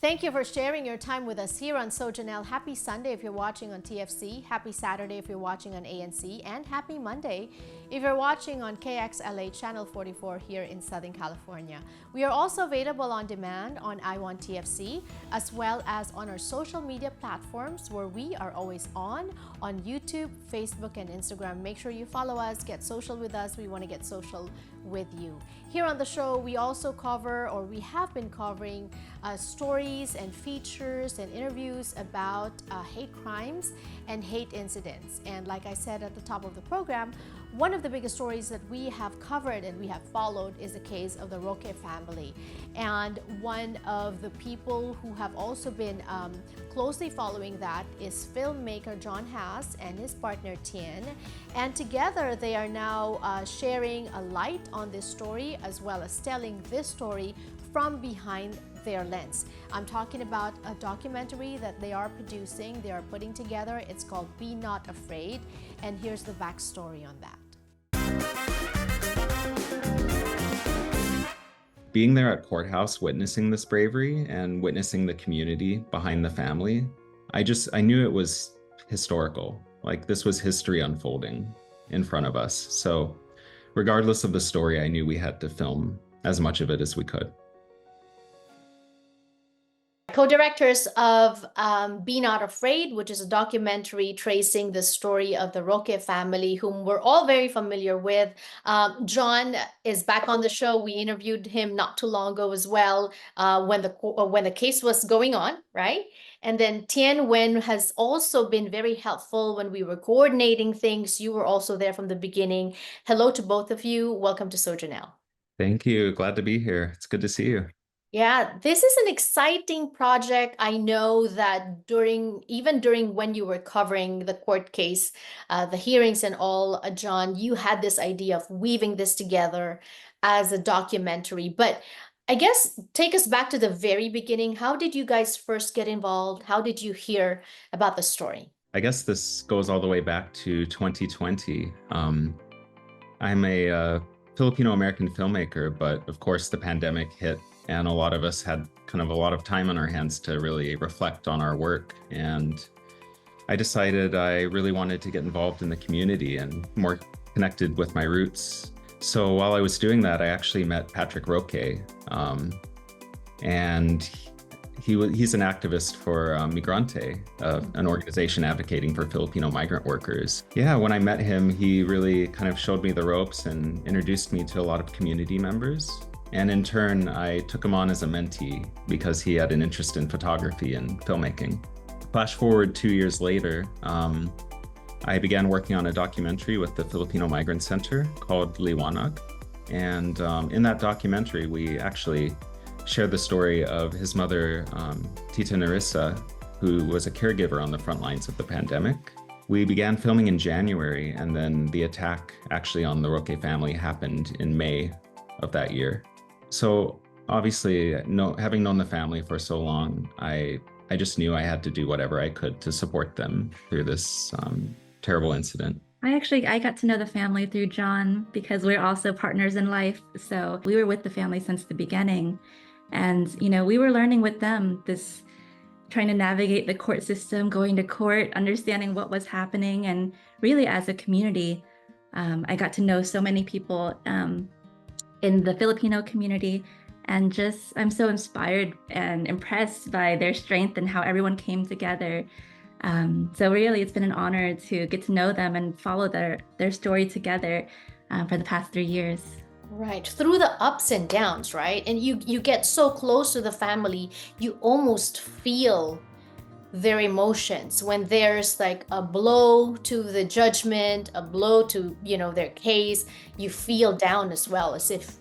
Thank you for sharing your time with us here on Sojanel. Happy Sunday if you're watching on TFC. Happy Saturday if you're watching on ANC. And happy Monday if you're watching on KXLA Channel 44 here in Southern California. We are also available on demand on I1 TFC, as well as on our social media platforms where we are always on YouTube, Facebook, and Instagram. Make sure you follow us, get social with us. We want to get social with you. Here on the show, we also cover, or we have been covering, stories and features and interviews about hate crimes and hate incidents. And like I said at the top of the program, one of the biggest stories that we have covered and we have followed is the case of the Roque family. And one of the people who have also been closely following that is filmmaker John Haas and his partner Tien. And together they are now sharing a light on this story, as well as telling this story from behind their lens. I'm talking about a documentary that they are producing, they are putting together. It's called Be Not Afraid. And here's the backstory on that. Being there at courthouse, witnessing this bravery and witnessing the community behind the family, I knew it was historical. Like, this was history unfolding in front of us. So regardless of the story, I knew we had to film as much of it as we could. Co-directors of Be Not Afraid, which is a documentary tracing the story of the Roque family, whom we're all very familiar with. John is back on the show. We interviewed him not too long ago as well, when the case was going on, right? And then Tien Nguyen has also been very helpful when we were coordinating things. You were also there from the beginning. Hello to both of you. Welcome to Sojanel. Thank you. Glad to be here. It's good to see you. Yeah, this is an exciting project. I know that even during when you were covering the court case, the hearings and all, John, you had this idea of weaving this together as a documentary. But I guess take us back to the very beginning. How did you guys first get involved? How did you hear about the story? I guess this goes all the way back to 2020. I'm a Filipino-American filmmaker, but of course the pandemic hit. And a lot of us had kind of a lot of time on our hands to really reflect on our work. And I decided I really wanted to get involved in the community and more connected with my roots. So while I was doing that, I actually met Patrick Roque. And he's an activist for Migrant, an organization advocating for Filipino migrant workers. Yeah, when I met him, he really kind of showed me the ropes and introduced me to a lot of community members. And in turn, I took him on as a mentee because he had an interest in photography and filmmaking. Flash forward 2 years later, I began working on a documentary with the Filipino Migrant Center called Liwanag. And in that documentary, we actually shared the story of his mother, Tita Nerissa, who was a caregiver on the front lines of the pandemic. We began filming in January, and then the attack actually on the Roque family happened in May of that year. So obviously, having known the family for so long, I just knew I had to do whatever I could to support them through this terrible incident. I got to know the family through John because we're also partners in life. So we were with the family since the beginning. And, we were learning with them, trying to navigate the court system, going to court, understanding what was happening. And really as a community, I got to know so many people in the Filipino community, and I'm so inspired and impressed by their strength and how everyone came together. So really, it's been an honor to get to know them and follow their story together for the past 3 years. Right, through the ups and downs, right? And you get so close to the family, you almost feel their emotions when there's like a blow to the judgment, a blow to their case. You feel down as well, as if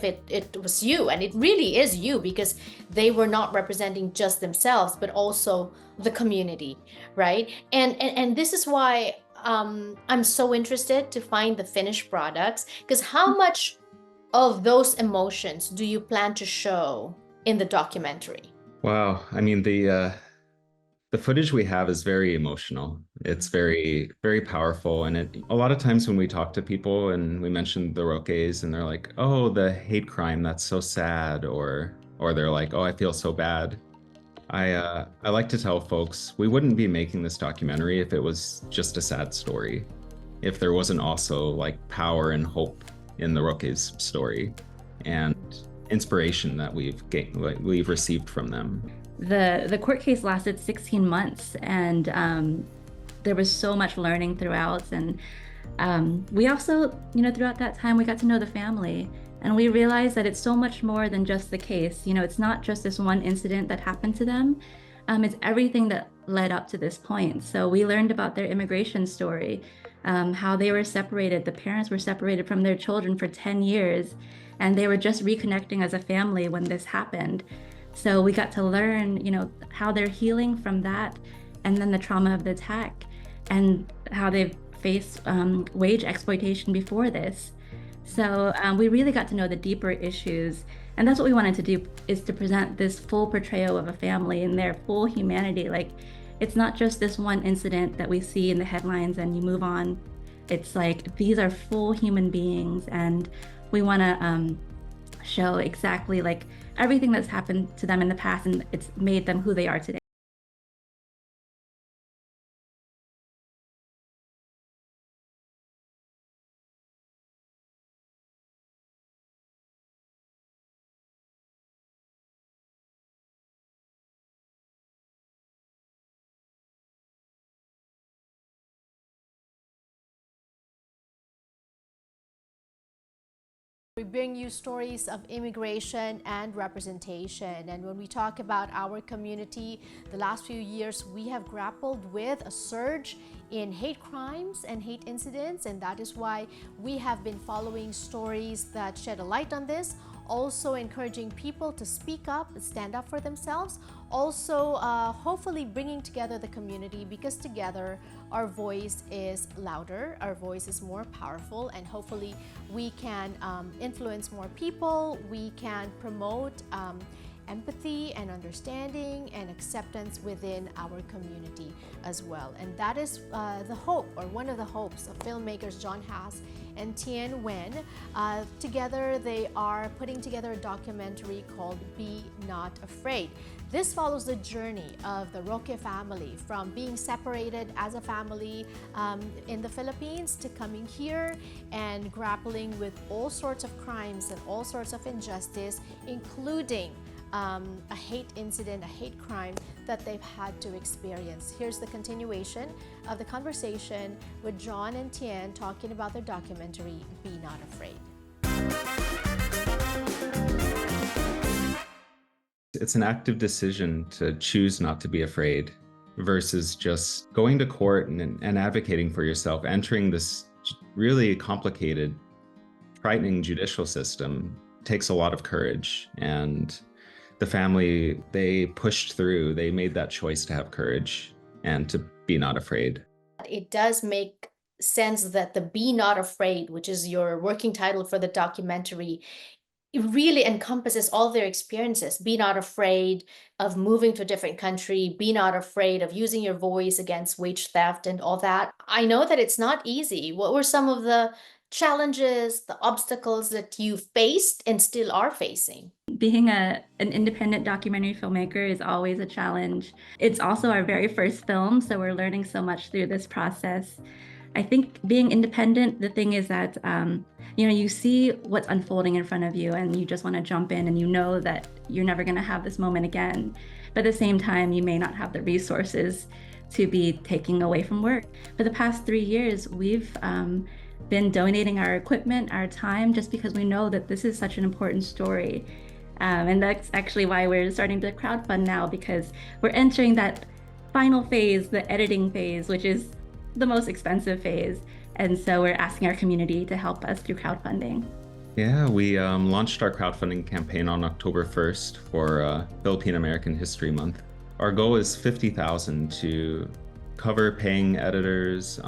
it was you, and it really is you, because they were not representing just themselves but also the community, right? And this is why I'm so interested to find the finished products, because how much of those emotions do you plan to show in the documentary? Wow, I mean, the footage we have is very emotional. It's very, very powerful. And a lot of times when we talk to people and we mention the Roques and they're like, oh, the hate crime, that's so sad. Or they're like, oh, I feel so bad. I like to tell folks we wouldn't be making this documentary if it was just a sad story, if there wasn't also like power and hope in the Roque's story and inspiration that we've received from them. The court case lasted 16 months, and there was so much learning throughout. And we also, throughout that time, we got to know the family, and we realized that it's so much more than just the case. It's not just this one incident that happened to them. It's everything that led up to this point. So we learned about their immigration story, how they were separated. The parents were separated from their children for 10 years, and they were just reconnecting as a family when this happened. So we got to learn, how they're healing from that, and then the trauma of the attack, and how they've faced wage exploitation before this. So we really got to know the deeper issues, and that's what we wanted to do, is to present this full portrayal of a family in their full humanity. Like, it's not just this one incident that we see in the headlines and you move on. It's like, these are full human beings, and we want to show exactly like everything that's happened to them in the past, and it's made them who they are today. We bring you stories of immigration and representation. And when we talk about our community, the last few years we have grappled with a surge in hate crimes and hate incidents, and that is why we have been following stories that shed a light on this, also encouraging people to speak up and stand up for themselves, also hopefully bringing together the community, because together our voice is louder, our voice is more powerful, and hopefully we can influence more people, we can promote empathy and understanding and acceptance within our community as well. And that is the hope, or one of the hopes, of filmmakers John Haas and Tien Nguyen. Together they are putting together a documentary called Be Not Afraid. This follows the journey of the Roque family from being separated as a family in the Philippines to coming here and grappling with all sorts of crimes and all sorts of injustice, including a hate incident, a hate crime that they've had to experience. Here's the continuation of the conversation with John and Tien talking about their documentary, Be Not Afraid. It's an active decision to choose not to be afraid versus just going to court and advocating for yourself, entering this really complicated, frightening judicial system takes a lot of courage. And the family, they pushed through, they made that choice to have courage and to be not afraid. It does make sense that the Be Not Afraid, which is your working title for the documentary, it really encompasses all their experiences. Be not afraid of moving to a different country, be not afraid of using your voice against wage theft and all that. I know that it's not easy. What were some of the challenges, the obstacles that you faced and still are facing? Being an independent documentary filmmaker is always a challenge. It's also our very first film, so we're learning so much through this process. I think being independent, the thing is that, you see what's unfolding in front of you and you just want to jump in, and you know that you're never going to have this moment again. But at the same time, you may not have the resources to be taking away from work. For the past 3 years, we've been donating our equipment, our time, just because we know that this is such an important story. And that's actually why we're starting to crowdfund now, because we're entering that final phase, the editing phase, which is the most expensive phase. And so we're asking our community to help us through crowdfunding. Yeah, we launched our crowdfunding campaign on October 1st for Filipino American History Month. Our goal is $50,000 to cover paying editors.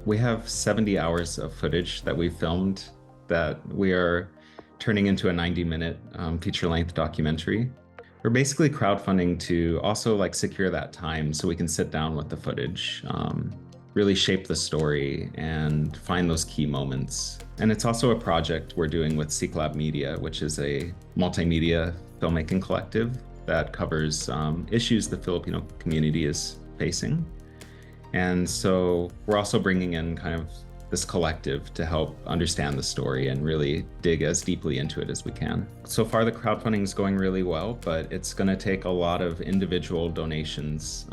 We have 70 hours of footage that we filmed that we are turning into a 90-minute feature-length documentary. We're basically crowdfunding to also secure that time so we can sit down with the footage, really shape the story and find those key moments. And it's also a project we're doing with Seek Lab Media, which is a multimedia filmmaking collective. that covers issues the Filipino community is facing. And so we're also bringing in kind of this collective to help understand the story and really dig as deeply into it as we can. So far, the crowdfunding is going really well, but it's going to take a lot of individual donations.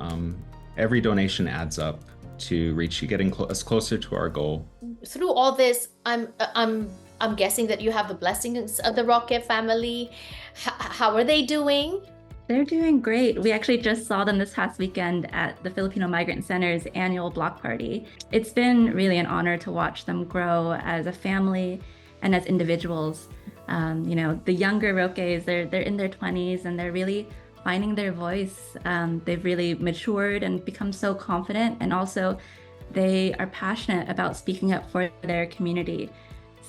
Every donation adds up to reach getting us closer to our goal. Through all this, I'm guessing that you have the blessings of the Roque family. How are they doing? They're doing great. We actually just saw them this past weekend at the Filipino Migrant Center's annual block party. It's been really an honor to watch them grow as a family and as individuals. The younger Roques, they're in their 20s and they're really finding their voice. They've really matured and become so confident, and also they are passionate about speaking up for their community.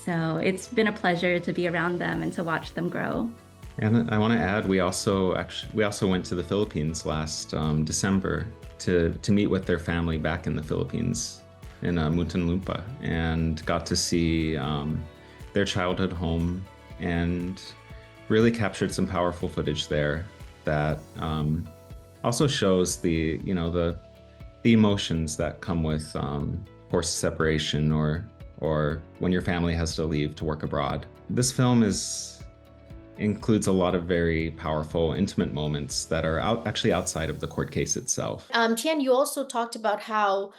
So it's been a pleasure to be around them and to watch them grow. And I want to add, we also went to the Philippines last December to meet with their family back in the Philippines in Muntinlupa, and got to see their childhood home, and really captured some powerful footage there that also shows the emotions that come with forced separation or when your family has to leave to work abroad. This film includes a lot of very powerful, intimate moments that are actually outside of the court case itself. Tian, you also talked about how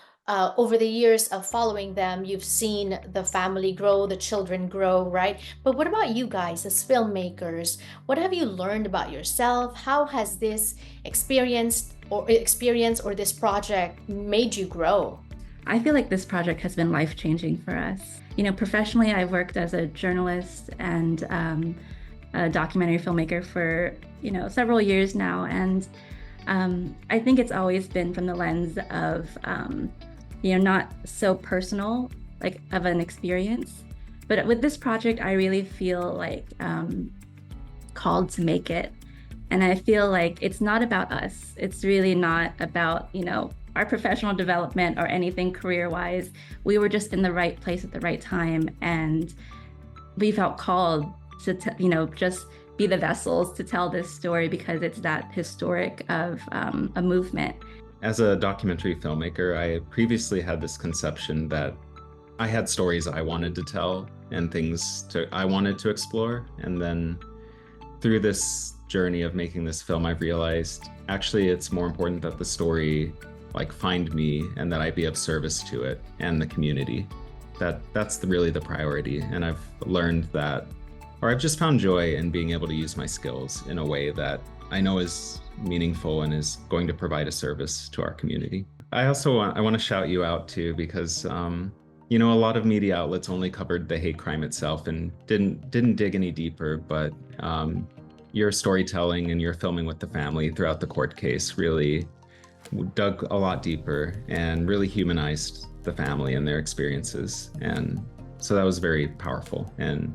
over the years of following them, you've seen the family grow, the children grow, right? But what about you guys as filmmakers? What have you learned about yourself? How has this experience or this project made you grow? I feel like this project has been life-changing for us. Professionally, I've worked as a journalist and a documentary filmmaker for several years now, and I think it's always been from the lens of not so personal, like of an experience. But with this project, I really feel like called to make it, and I feel like it's not about us. It's really not about our professional development or anything career-wise. We were just in the right place at the right time, and we felt called to just be the vessels to tell this story because it's that historic of a movement. As a documentary filmmaker, I previously had this conception that I had stories I wanted to tell and things I wanted to explore. And then through this journey of making this film, I've realized actually it's more important that the story find me and that I be of service to it and the community. That's really the priority. And I've learned that, or I've just found joy in being able to use my skills in a way that I know is meaningful and is going to provide a service to our community. I want to shout you out too, because a lot of media outlets only covered the hate crime itself and didn't dig any deeper, but your storytelling and your filming with the family throughout the court case really dug a lot deeper and really humanized the family and their experiences. And so that was very powerful. And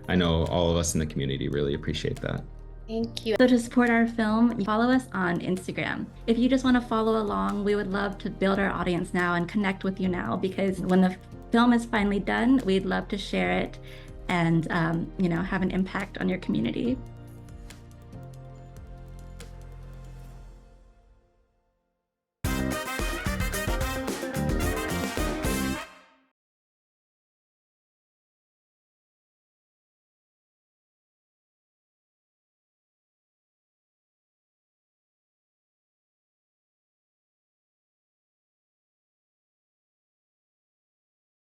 I know all of us in the community really appreciate that. Thank you. So to support our film, follow us on Instagram. If you just want to follow along, we would love to build our audience now and connect with you now, because when the film is finally done, we'd love to share it and have an impact on your community.